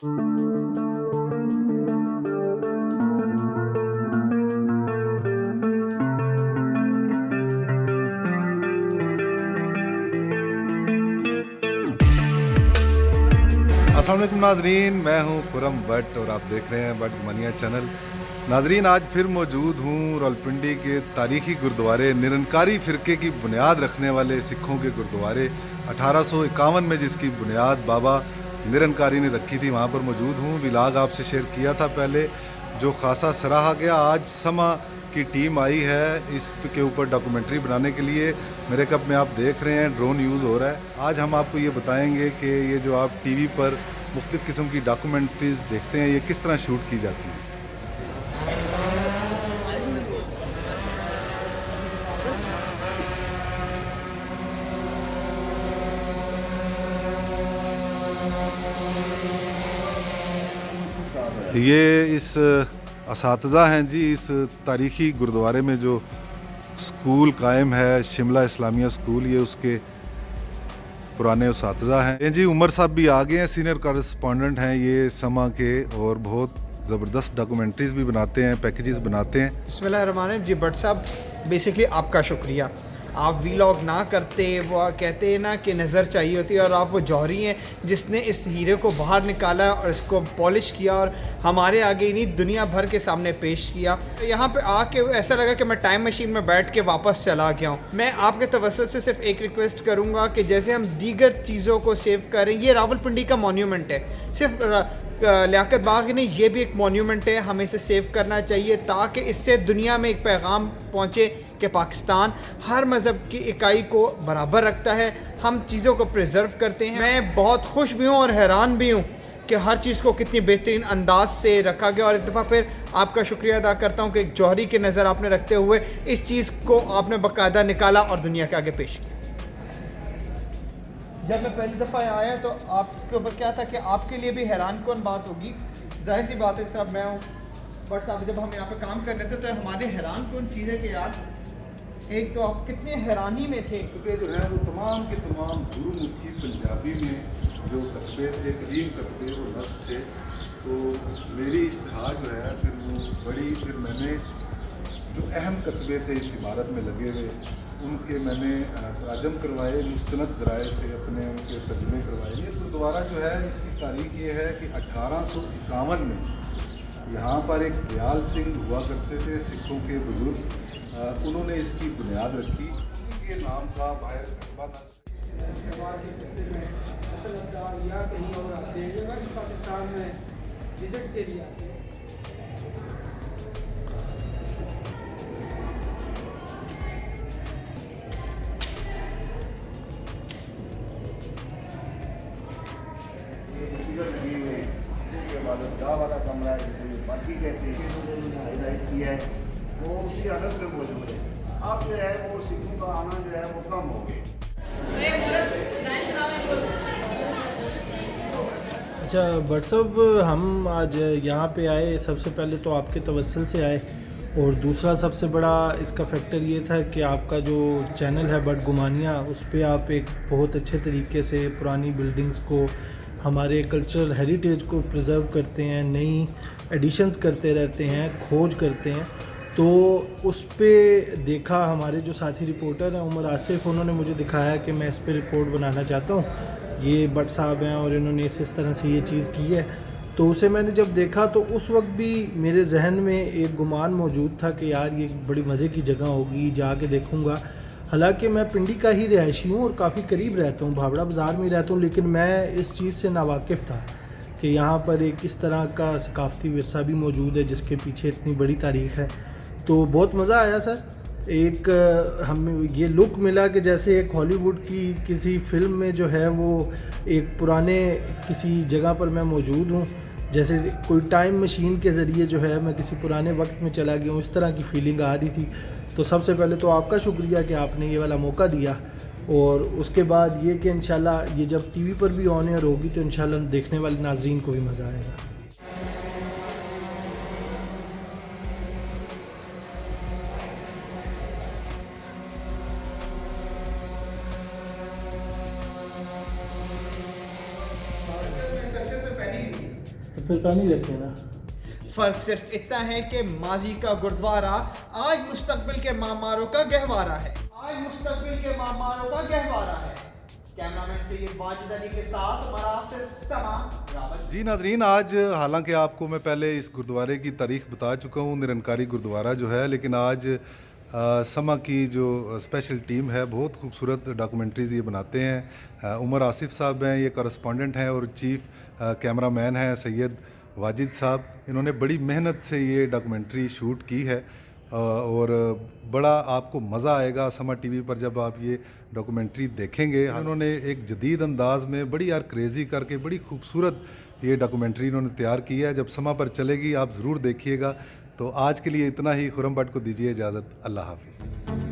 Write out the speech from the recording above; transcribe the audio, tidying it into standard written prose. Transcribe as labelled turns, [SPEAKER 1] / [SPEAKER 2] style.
[SPEAKER 1] अस्सलाम वालेकुम नाजरीन, मैं हूं खुरम भट्ट और आप देख रहे हैं भट्ट गुमानिया चैनल। नाजरीन, आज फिर मौजूद हूं रावलपिंडी के तारीखी गुरुद्वारे निरंकारी फ़िरके की बुनियाद रखने वाले सिखों के गुरुद्वारे 1851 में जिसकी बुनियाद बाबा निरंकारी ने रखी थी, वहां पर मौजूद हूं। विलाग आपसे शेयर किया था पहले, जो खासा सराहा गया। आज समा की टीम आई है इस के ऊपर डॉक्यूमेंट्री बनाने के लिए। मेरे कप में आप देख रहे हैं ड्रोन यूज़ हो रहा है। आज हम आपको ये बताएंगे कि ये जो आप टीवी पर मुख्तलिफ़ किस्म की डॉक्यूमेंट्रीज़ देखते हैं, ये किस तरह शूट की जाती हैं। ये इस असातिज़ा हैं जी, इस तारीख़ी गुरुद्वारे में जो स्कूल कायम है, शिमला इस्लामिया स्कूल, ये उसके पुराने उसातिज़ा हैं जी। उमर साहब भी आ गए हैं, सीनियर कॉरेस्पॉन्डेंट हैं ये समा के, और बहुत ज़बरदस्त डॉक्यूमेंट्रीज़ भी बनाते हैं, पैकेजेस बनाते हैं।
[SPEAKER 2] बिस्मिल्लाहिर्रहमानिर्रहीम जी। भट्ट साहब, बेसिकली आपका शुक्रिया। आप वीलॉग ना करते, वो कहते हैं ना कि नज़र चाहिए होती है, और आप वो जौहरी हैं जिसने इस हीरे को बाहर निकाला और इसको पॉलिश किया और हमारे आगे इन्हीं दुनिया भर के सामने पेश किया। यहाँ पे आके ऐसा लगा कि मैं टाइम मशीन में बैठ के वापस चला गया हूँ। मैं आपके तवज्जुह से सिर्फ एक रिक्वेस्ट करूँगा कि जैसे हम दीगर चीज़ों को सेव करें, ये रावलपिंडी का मोन्यूमेंट है, सिर्फ लियाकत बाग नहीं, ये भी एक मोन्यूमेंट है, हमें इसे सेव करना चाहिए ताकि इससे दुनिया में एक पैगाम पहुँचे कि पाकिस्तान हर मज़हब की इकाई को बराबर रखता है, हम चीज़ों को प्रिजर्व करते हैं। मैं बहुत खुश भी हूँ और हैरान भी हूँ कि हर चीज़ को कितनी बेहतरीन अंदाज से रखा गया, और एक दफ़ा फिर आपका शुक्रिया अदा करता हूँ कि एक जौहरी की नज़र आपने रखते हुए इस चीज़ को आपने बाकायदा निकाला और दुनिया के आगे पेश किया। जब मैं पहली दफ़ा आया तो आपके ऊपर क्या था कि आपके लिए भी हैरान कौन बात होगी, जाहिर सी बात है, इस तरह मैं हूँ। बट साहब, जब हम यहाँ पे काम कर रहे थे तो हमारे हैरान कौन चीज़ है कि यार, एक तो आप कितने हैरानी में थे
[SPEAKER 1] क्योंकि जो है वो तमाम के तमाम गुरुमुखी पंजाबी में जो कतबे थे, कदीम कतबे, वो नस्ब थे। तो मेरी इश्तहार जो है फिर मैंने जो अहम कतबे थे इस इमारत में लगे हुए, उनके मैंने तराजम करवाए, मुस्तनद ज़राए से अपने उनके तर्जुमे करवाए। ये गुरुद्वारा जो है, इसकी तारीख ये है कि 1851 में यहाँ पर एक दयाल सिंह हुआ करते थे, सिखों के बुज़ुर्ग, उन्होंने इसकी बुनियाद रखी। ये नाम का बाहर
[SPEAKER 2] पाकिस्तान में विजिट के लिए आते हैं।
[SPEAKER 3] वाला कमरा है, जिसे बाकी कहते हैं, उन्होंने हाईलाइट किया है, वो उसी हालत में मौजूद है। अब जो है वो सिखों का आना जो है वो कम हो गया।
[SPEAKER 4] अच्छा भट्ट साहब, हम आज यहाँ पे आए, सबसे पहले तो आपके तवस्सुल से आए, और दूसरा सबसे बड़ा इसका फैक्टर ये था कि आपका जो चैनल है भट्ट गुमानिया, उस पर आप एक बहुत अच्छे तरीके से पुरानी बिल्डिंग्स को, हमारे कल्चरल हेरिटेज को प्रिजर्व करते हैं, नई एडिशंस करते रहते हैं, खोज करते हैं। तो उस पे देखा, हमारे जो साथी रिपोर्टर हैं उमर आसिफ, उन्होंने मुझे दिखाया कि मैं इस पे रिपोर्ट बनाना चाहता हूँ, ये भट्ट साहब हैं और इन्होंने इस तरह से ये चीज़ की है। तो उसे मैंने जब देखा तो उस वक्त भी मेरे जहन में एक गुमान मौजूद था कि यार ये बड़ी मज़े की जगह होगी, जाके देखूँगा। हालांकि मैं पिंडी का ही रहायशी हूँ और काफ़ी करीब रहता हूँ, भावड़ा बाज़ार में रहता हूँ, लेकिन मैं इस चीज़ से नावाकिफ़ था कि यहाँ पर एक इस तरह का सकाफ़ती विरसा भी मौजूद है जिसके पीछे इतनी बड़ी तारीख़ है। तो बहुत मज़ा आया सर। एक हमें ये लुक मिला कि जैसे एक हॉलीवुड की किसी फ़िल्म में जो है वो एक पुराने किसी जगह पर मैं मौजूद हूँ, जैसे कोई टाइम मशीन के ज़रिए जो है मैं किसी पुराने वक्त में चला गया हूँ, इस तरह की फ़ीलिंग आ रही थी। तो सबसे पहले तो आपका शुक्रिया कि आपने ये वाला मौका दिया, और उसके बाद ये कि इंशाल्लाह ये जब टीवी पर भी ऑन एयर होगी तो इंशाल्लाह देखने वाले नाज़रीन को भी मज़ा आएगा। फिरका नहीं रखे ना।
[SPEAKER 2] फ़र्क सिर्फ इतना है कि माजी का गुरुद्वारा आज मुस्तकबिल के मामारों का गहवारा है। आज मुस्तकबिल के मामारों का गहवारा है। कैमरामैन सैयद वाजिद अली के साथ मरासिल समा रावत।
[SPEAKER 1] जी नाजरीन, आज हालांकि आपको मैं पहले इस गुरुद्वारे की तारीख बता चुका हूँ, निरंकारी गुरुद्वारा जो है, लेकिन आज समा की जो स्पेशल टीम है बहुत खूबसूरत डॉक्यूमेंट्रीज़ ये बनाते हैं। उमर आसिफ साहब हैं, ये कॉरेस्पॉन्डेंट हैं, और चीफ कैमरामैन हैं सैयद वाजिद साहब। इन्होंने बड़ी मेहनत से ये डॉक्यूमेंट्री शूट की है और बड़ा आपको मज़ा आएगा समा टीवी पर जब आप ये डॉक्यूमेंट्री देखेंगे। उन्होंने एक जदीद अंदाज में बड़ी यार क्रेज़ी करके बड़ी खूबसूरत ये डॉक्यूमेंट्री इन्होंने तैयार की है। जब समा पर चलेगी आप ज़रूर देखिएगा। तो आज के लिए इतना ही। खुरम भट्ट को दीजिए इजाज़त। अल्लाह हाफिज़।